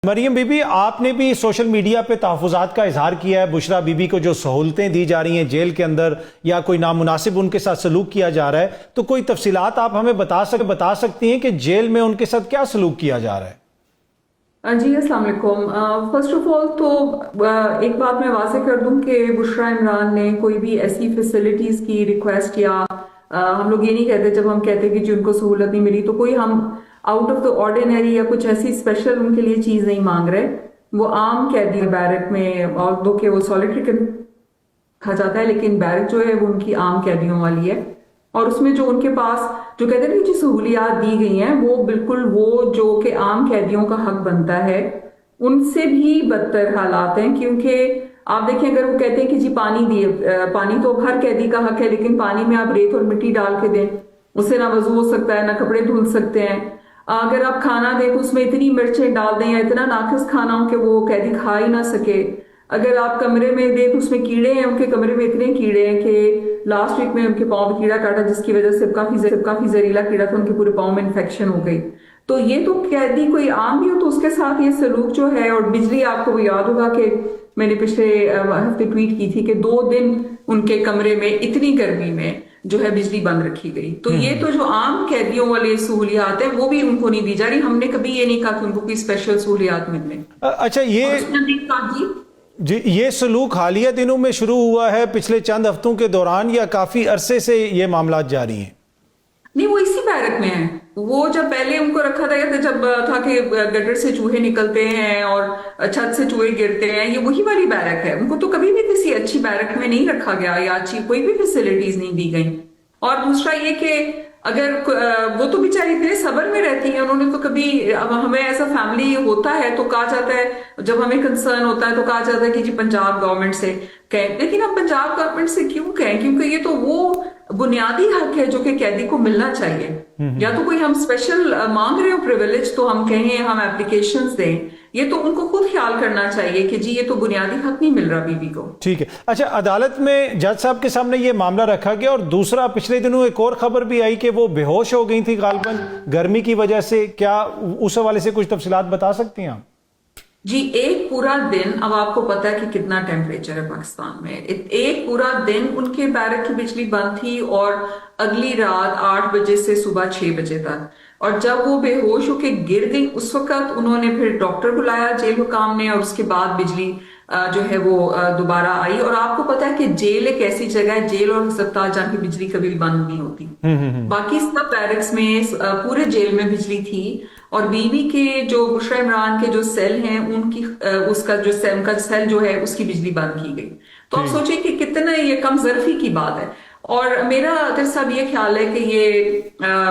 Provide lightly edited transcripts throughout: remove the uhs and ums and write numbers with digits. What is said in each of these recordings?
Maryam be be, آپ نے بھی سوشل میڈیا پہ تحفظات کا اظہار کیا ہے بشریٰ بی بی کو جو سہولتیں دی جا رہی ہیں جیل کے اندر یا کوئی نامناسب ان کے ساتھ سلوک کیا جا رہا ہے، تو کوئی تفصیلات آپ ہمیں بتا سکتی ہیں کہ جیل میں ان کے ساتھ کیا سلوک کیا جا رہا ہے؟ جی السلام علیکم۔ فرسٹ آف آل تو ایک بات میں واضح کر دوں کہ بشریٰ عمران نے کوئی بھی ایسی فیسلٹیز کی ریکویسٹ یا ہم لوگ یہ نہیں کہتے جب ہم کہتے کہ جن کو سہولت نہیں ملی تو کوئی ہم آؤٹ آف دا آرڈینری یا کچھ ایسی اسپیشل ان کے لیے چیز نہیں مانگ رہے۔ وہ عام قیدی بیرک میں، اور دو کہ وہ سولیٹری کہا جاتا ہے لیکن بیرک جو ہے وہ ان کی عام قیدیوں والی ہے، اور اس میں جو ان کے پاس جو کہتے ہیں جو سہولیات دی گئی ہیں وہ بالکل وہ جو کہ عام قیدیوں کا حق بنتا ہے ان سے بھی بدتر حالات ہیں۔ کیونکہ آپ دیکھیں اگر وہ کہتے ہیں کہ جی پانی دیے، پانی تو ہر قیدی کا حق ہے، لیکن پانی میں آپ ریت اور مٹی ڈال کے دیں، اس سے نہ وضو ہو سکتا ہے نہ کپڑے دھل سکتے ہیں۔ اگر آپ کھانا دیں تو اس میں اتنی مرچیں ڈال دیں یا اتنا ناقص کھانا ہو کہ وہ قیدی کھا ہی نہ سکے۔ اگر آپ کمرے میں دیں تو اس میں کیڑے ہیں، ان کے کمرے میں اتنے کیڑے ہیں کہ لاسٹ ویک میں ان کے پاؤں میں کیڑا کاٹا جس کی وجہ سے کافی زہریلا کیڑا تھا، ان کے پورے پاؤں میں انفیکشن ہو گئی۔ تو یہ تو قیدی کوئی عام بھی ہو تو اس کے ساتھ یہ سلوک جو ہے، اور بجلی آپ کو وہ یاد ہوگا کہ میں نے پچھلے ہفتے ٹویٹ کی تھی کہ 2 دن ان کے کمرے میں اتنی گرمی میں جو ہے بجلی بند رکھی گئی۔ تو یہ تو جو عام قیدیوں والے سہولیات ہیں وہ بھی ان کو نہیں دی جا رہی۔ ہم نے کبھی یہ نہیں کہا کہ ان کو کوئی اسپیشل سہولیات مل رہی۔ اچھا، یہ سلوک حالیہ دنوں میں شروع ہوا ہے پچھلے چند ہفتوں کے دوران یا کافی عرصے سے یہ معاملات جاری ہیں؟ نہیں، وہ اسی بیرک میں ہے۔ وہ جب پہلے ان کو رکھا تھا جب تھا کہ گٹر سے چوہے نکلتے ہیں اور چھت سے چوہے گرتے ہیں، یہ وہی والی بیرک ہے۔ ان کو تو کبھی بھی کسی اچھی بیرک میں نہیں رکھا گیا یا اچھی کوئی بھی فیسلٹیز نہیں دی گئی۔ اور دوسرا یہ کہ اگر وہ تو بیچاری اتنے صبر میں رہتی ہیں، انہوں نے تو کبھی، ہمیں ایسا فیملی ہوتا ہے تو کہا جاتا ہے، جب ہمیں کنسرن ہوتا ہے تو کہا جاتا ہے کہ جی پنجاب گورنمنٹ سے کہیں، لیکن ہم پنجاب گورنمنٹ سے کیوں کہیں؟ کیونکہ یہ تو وہ بنیادی حق ہے جو کہ قیدی کو ملنا چاہیے۔ یا تو کوئی ہم اسپیشل مانگ رہے ہو پریویلیج تو ہم کہیں ہم اپلیکیشنز دیں، یہ تو ان کو خود خیال کرنا چاہیے کہ جی یہ تو بنیادی حق نہیں مل رہا بی بی کو۔ ٹھیک ہے۔ اچھا، عدالت میں جج صاحب کے سامنے یہ معاملہ رکھا گیا، اور دوسرا پچھلے دنوں ایک اور خبر بھی آئی کہ وہ بے ہوش ہو گئی تھی غالباً گرمی کی وجہ سے، کیا اس حوالے سے کچھ تفصیلات بتا سکتی ہیں آپ؟ جی، ایک پورا دن، اب آپ کو پتا ہے کہ کتنا ٹیمپریچر ہے پاکستان میں، ایک پورا دن ان کے بیرک کی بجلی بند تھی، اور اگلی رات 8 بجے سے صبح 6 بجے تک، اور جب وہ بے ہوش ہو کے گر گئی اس وقت انہوں نے پھر ڈاکٹر بلایا جیل حکام نے، اور اس کے بعد بجلی جو ہے وہ دوبارہ آئی۔ اور آپ کو پتا ہے کہ جیل ایک ایسی جگہ ہے، جیل اور ہسپتال جہاں کی بجلی کبھی بند نہیں ہوتی۔ باقی سب بیرکس میں پورے جیل میں بجلی تھی، اور بی بی کے جو بشریٰ عمران کے جو سیل ہیں ان کی اس کا جو سیل جو ہے اس کی بجلی بند کی گئی۔ تو آپ سوچیں کہ کتنا یہ کم ظرفی کی بات ہے۔ اور میرا در صاحب یہ خیال ہے کہ یہ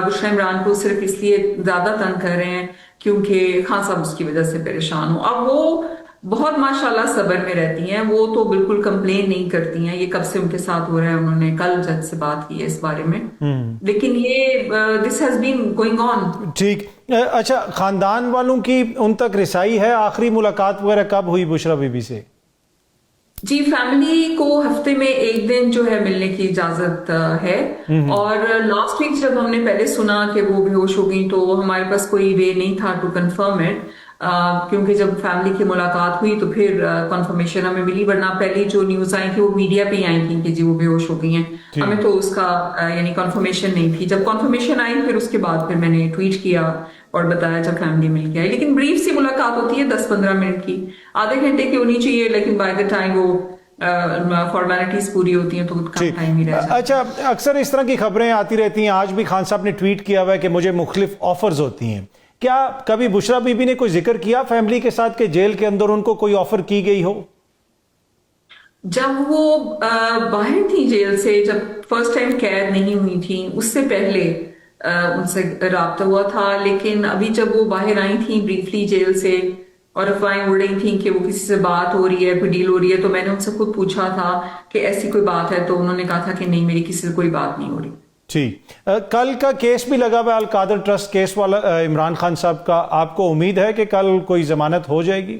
بشریٰ عمران کو صرف اس لیے زیادہ تنگ کر رہے ہیں کیونکہ خان صاحب اس کی وجہ سے پریشان ہو۔ اب وہ بہت ماشاءاللہ صبر میں رہتی ہیں، وہ تو بالکل کمپلین نہیں کرتی ہیں۔ یہ کب سے ان کے ساتھ ہو رہا ہے، انہوں نے کل جج سے بات کی ہے اس بارے میں، لیکن یہ this has been going on۔ ٹھیک۔ اچھا، خاندان والوں کی ان تک رسائی ہے؟ آخری ملاقات وغیرہ کب ہوئی بشریٰ بی بی سے؟ جی، فیملی کو ہفتے میں ایک دن جو ہے ملنے کی اجازت ہے، اور لاسٹ ویک جب ہم نے پہلے سنا کہ وہ بے ہوش ہو گئی تو ہمارے پاس کوئی وے نہیں تھا ٹو کنفرم اٹ، کیونکہ جب فیملی کی ملاقات ہوئی تو پھر کنفرمیشن ہمیں ملی، ورنہ پہلی جو نیوز آئی تھی وہ میڈیا پہ ہی آئی تھی کہ جی وہ بے ہوش ہو گئی ہیں، ہمیں تو اس کا یعنی کنفرمیشن نہیں تھی۔ جب کنفرمیشن آئی پھر اس کے بعد پھر میں نے ٹویٹ کیا اور بتایا جب فیملی مل کے آئی، لیکن بریف سی ملاقات ہوتی ہے 10-15 منٹ کی، آدھے گھنٹے کی ہونی چاہیے، لیکن بائی دا ٹائم وہ فارمیلٹیز پوری ہوتی ہیں تو کم ٹائم ہی رہ جاتا ہے۔ اچھا، اکثر اس طرح کی خبریں آتی رہتی ہیں، آج بھی خان صاحب نے ٹویٹ کیا ہوا ہے کہ مجھے مختلف آفرز ہوتی ہیں، کیا کبھی بشریٰ بی بی نے کوئی ذکر کیا فیملی کے ساتھ کہ جیل کے اندر ان کو کوئی آفر کی گئی ہو؟ جب وہ باہر تھی جیل سے، جب فرسٹ ٹائم قید نہیں ہوئی تھی اس سے پہلے ان سے رابطہ ہوا تھا، لیکن ابھی جب وہ باہر آئی تھیں بریفلی جیل سے اور افواہیں اڑ رہی تھیں کہ وہ کسی سے بات ہو رہی ہے، کوئی ڈیل ہو رہی ہے، تو میں نے ان سے خود پوچھا تھا کہ ایسی کوئی بات ہے، تو انہوں نے کہا تھا کہ نہیں، میری کسی سے کوئی بات نہیں ہو رہی۔ ٹھیک۔ کل کا کیس بھی لگا ہوا ہے القادر ٹرسٹ کیس والا عمران خان صاحب کا، آپ کو امید ہے کہ کل کوئی ضمانت ہو جائے گی؟